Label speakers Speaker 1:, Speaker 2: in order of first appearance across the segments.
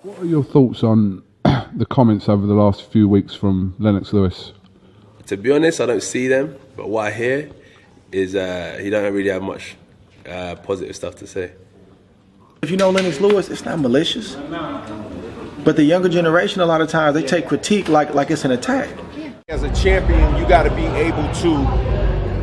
Speaker 1: What are your thoughts on the comments over the last few weeks from Lennox Lewis?
Speaker 2: To be honest, I don't see them, but what I hear is he don't really have much positive stuff to say.
Speaker 3: If you know Lennox Lewis, it's not malicious. But the younger generation, a lot of times, they take critique like it's an attack.
Speaker 4: As a champion, you got to be able to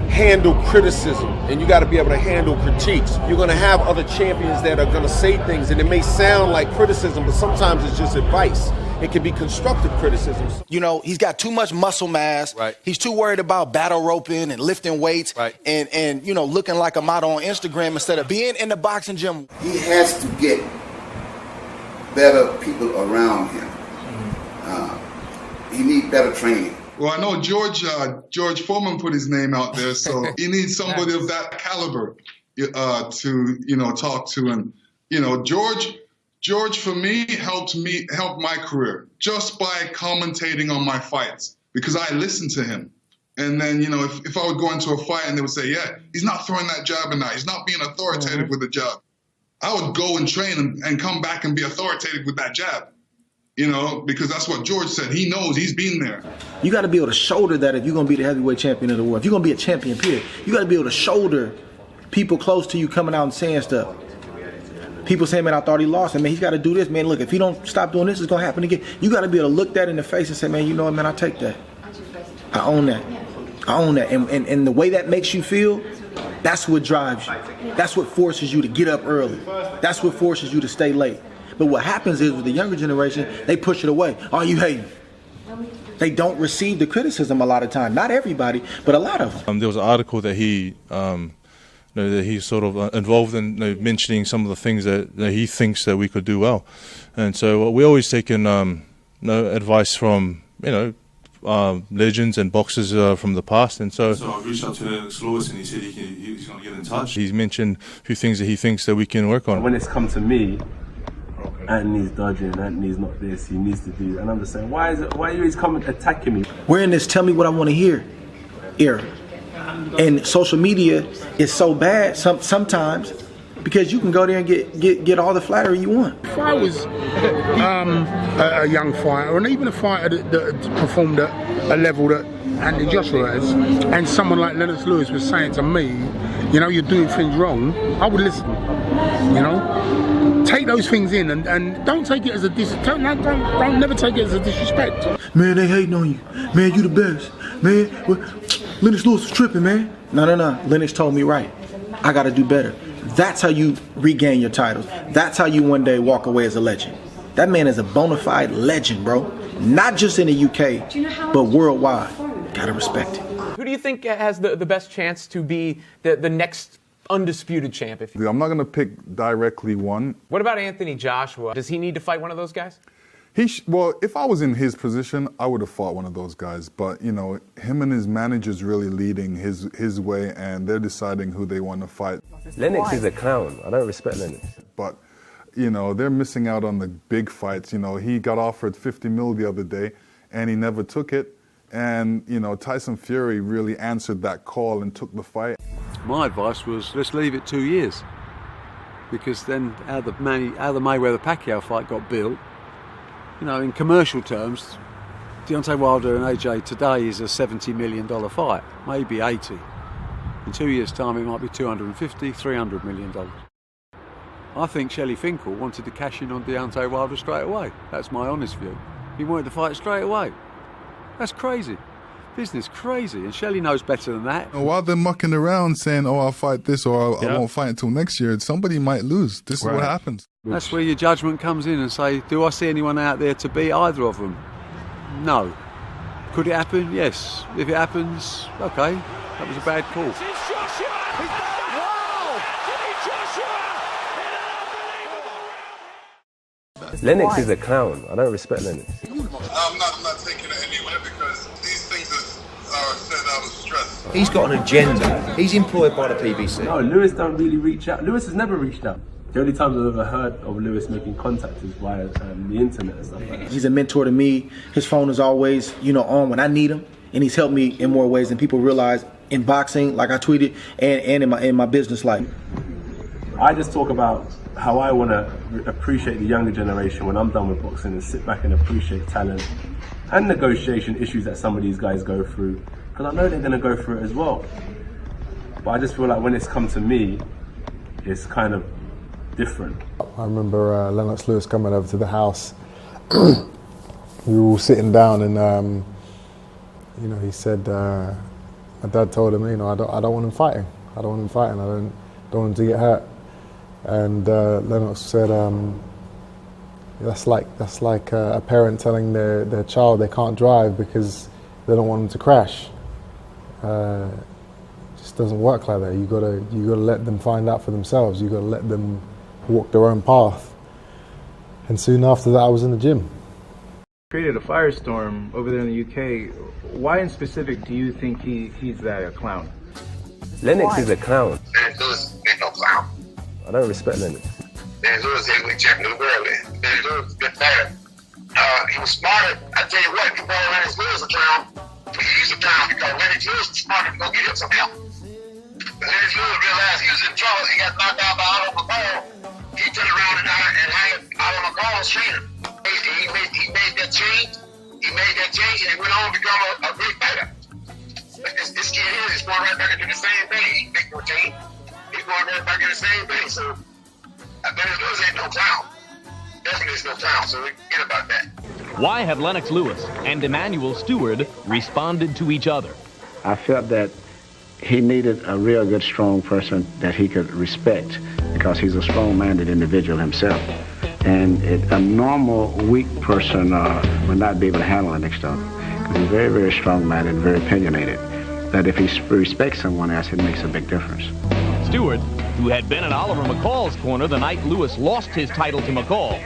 Speaker 4: handle criticism, and you got to be able to handle critiques. You're going to have other champions that are going to say things, and it may sound like criticism, but sometimes it's just advice. It can be constructive criticism.
Speaker 3: You know, he's got too much muscle mass.
Speaker 5: Right.
Speaker 3: He's too worried about battle roping and lifting weights,
Speaker 5: right,
Speaker 3: and you know, looking like a model on Instagram instead of being in the boxing gym.
Speaker 6: He has to get better people around him. He needs better training.
Speaker 7: Well, I know George Foreman put his name out there, so he needs somebody of that caliber to talk to. And George for me helped my career just by commentating on my fights, because I listened to him. And then if I would go into a fight and they would say, yeah, he's not throwing that jab in there, he's not being authoritative with the jab, I would go and train and come back and be authoritative with that jab. Because that's what George said. He knows, he's been there.
Speaker 3: You got to be able to shoulder that if you're going to be the heavyweight champion of the world. If you're going to be a champion, period, you got to be able to shoulder people close to you coming out and saying stuff. People saying, man, I thought he lost. And man, he's got to do this. Man, look, if he don't stop doing this, it's going to happen again. You got to be able to look that in the face and say, man, you know what, man, I take that. I own that. I own that. And the way that makes you feel, that's what drives you. That's what forces you to get up early. That's what forces you to stay late. But what happens is with the younger generation, they push it away. Oh, you hating. They don't receive the criticism a lot of time. Not everybody, but a lot of them.
Speaker 8: There was an article that he sort of involved in mentioning some of the things that he thinks that we could do well. And so we always taken advice from, legends and boxers from the past. And so I reached out to Lennox Lewis and he said he's going to get in touch. He's mentioned a few things that he thinks that we can work on.
Speaker 9: When it's come to me, Anthony's dodging, Anthony's not this, he needs to do, and I'm just saying, why are you always coming attacking me?
Speaker 3: We're in this tell me what I want to hear era. And social media is so bad sometimes because you can go there and get all the flattery you want.
Speaker 10: If I was a young fighter, and even a fighter that performed at a level that Anthony Joshua has, and someone like Lennox Lewis was saying to me, you're doing things wrong, I would listen. Take those things in and don't take it as a don't never take it as a disrespect. Man, they hating on you. Man, you the best. Man, Lennox Lewis was tripping, man. No. Lennox told me right. I got to do better. That's how you regain your titles. That's how you one day walk away as a legend. That man is a bona fide legend, bro. Not just in the UK, but worldwide. Gotta respect it.
Speaker 11: Who do you think has the best chance to be the next undisputed champ?
Speaker 12: I'm not going to pick directly one.
Speaker 11: What about Anthony Joshua? Does he need to fight one of those guys?
Speaker 12: Well, if I was in his position, I would have fought one of those guys. But, him and his manager's really leading his way, and they're deciding who they want to fight.
Speaker 5: Lennox is a clown. I don't respect Lennox.
Speaker 12: But, they're missing out on the big fights. He got offered 50 mil the other day, and he never took it. And, Tyson Fury really answered that call and took the fight.
Speaker 13: My advice was, let's leave it 2 years. Because then how the Mayweather-Pacquiao fight got built, in commercial terms, Deontay Wilder and AJ today is a $70 million fight, maybe 80. In 2 years' time, it might be $250, $300 million. I think Shelley Finkel wanted to cash in on Deontay Wilder straight away. That's my honest view. He wanted to fight straight away. That's crazy. Business crazy, and Shelley knows better than that.
Speaker 12: While they're mucking around saying, oh, I'll fight this or I won't fight until next year, somebody might lose. This is what happens.
Speaker 13: That's where your judgment comes in and say, do I see anyone out there to beat either of them? No. Could it happen? Yes. If it happens, okay, that was a bad call.
Speaker 5: Lennox is a clown. I don't respect Lennox.
Speaker 7: I'm not taking it anywhere because these things are set out of stress.
Speaker 14: He's got an agenda. He's employed by the PBC.
Speaker 9: No, Lewis don't really reach out. Lewis has never reached out. The only times I've ever heard of Lewis making contact is via the internet and stuff like that.
Speaker 3: He's a mentor to me. His phone is always, on when I need him. And he's helped me in more ways than people realize in boxing, like I tweeted, and in my business life.
Speaker 9: I just talk about how I want to appreciate the younger generation when I'm done with boxing and sit back and appreciate talent and negotiation issues that some of these guys go through, because I know they're going to go through it as well. But I just feel like when it's come to me, it's kind of different.
Speaker 15: I remember Lennox Lewis coming over to the house. We were all sitting down, and you know, he said, my dad told him, you know, I don't want him fighting. I don't want him fighting. I don't want him to get hurt. And Lennox said, that's like a parent telling their child they can't drive because they don't want them to crash. It just doesn't work like that. You gotta let them find out for themselves. You gotta let them walk their own path. And soon after that, I was in the gym.
Speaker 16: Created a firestorm over there in the UK. Why in specific do you think he's a clown?
Speaker 5: Lennox is a clown.
Speaker 17: Lennox Lewis ain't no clown.
Speaker 5: I don't respect Lennox.
Speaker 17: Lennox Lewis heavyweight champion of the world. Lennox Lewis is a good fighter. He was smarter. I tell you what, you call Lennox Lewis a clown. He's a clown because Lennox Lewis was smart to go get him some help. But Lennox Lewis realized he was in trouble. He got knocked out by Otto McCall. He turned around and hired Otto McCall's trainer. He made that change. He made that change, and he went on to become a great fighter. But this kid here is going right back into the same thing. He ain't make no change. He's going right back in the same thing. So Lennox Lewis ain't no clown. Definitely is no clown. So forget about that.
Speaker 18: Why have Lennox Lewis and Emmanuel Stewart responded to each other?
Speaker 19: I felt that he needed a real good, strong person that he could respect because he's a strong-minded individual himself. And a normal, weak person would not be able to handle it next to him because he's very, very strong-minded, very opinionated. That if he respects someone else, it makes a big difference.
Speaker 18: Stewart, who had been in Oliver McCall's corner the night Lewis lost his title to McCall,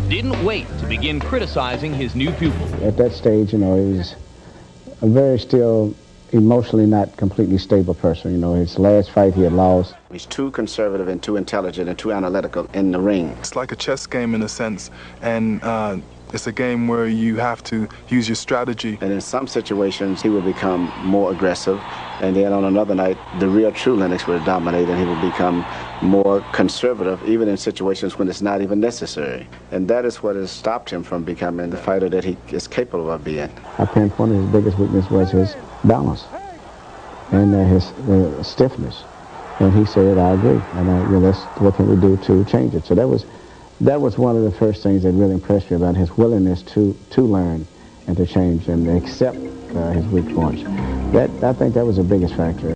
Speaker 18: didn't wait to begin criticizing his new pupil.
Speaker 19: At that stage, you know, he was a very still emotionally not completely stable person. You know, his last fight he had lost. He's too conservative and too intelligent and too analytical in the ring.
Speaker 20: It's like a chess game in a sense, and it's a game where you have to use your strategy.
Speaker 19: And in some situations, he will become more aggressive, and then on another night, the real true Lennox will dominate, and he will become more conservative, even in situations when it's not even necessary. And that is what has stopped him from becoming the fighter that he is capable of being. I pinpointed his biggest weakness was his balance and his stiffness. And he said, I agree, and what can we do to change it? So that was one of the first things that really impressed me about his willingness to learn and to change and accept his weak points. I think that was the biggest factor.